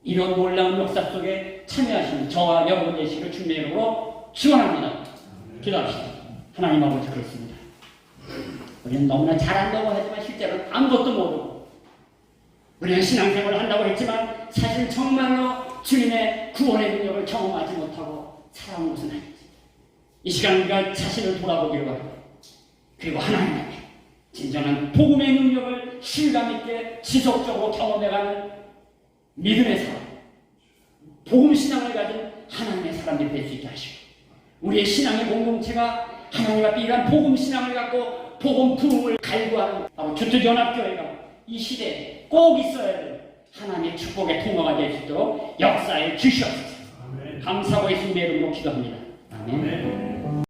이런 놀라운 역사 속에 참여하시는 저와 여러분 되시기를 주님의 이름으로 축원합니다. 기도합시다. 하나님 아버지 그렇습니다. 우리는 너무나 잘한다고 하지만 실제로는 아무것도 모르고 우리는 신앙생활을 한다고 했지만 사실 정말로 주님의 구원의 능력을 경험하지 못하고 살아온 것은 아니지. 이 시간 우리가 자신을 돌아보기를 바랍니다. 그리고 하나님 앞에 진정한 복음의 능력을 실감있게 지속적으로 경험해가는 믿음의 사람, 복음신앙을 가진 하나님의 사람들이 될 수 있게 하시고 우리의 신앙의 공동체가 하나님 앞에 이러한 복음신앙을 갖고 복음 부흥을 갈구하는 주특연합교회가 이 시대에 꼭 있어야 될 하나님의 축복의 통로가 될 수 있도록 역사에 주시옵소서. 감사하고 예수님의 이름으로 기도합니다. 아멘.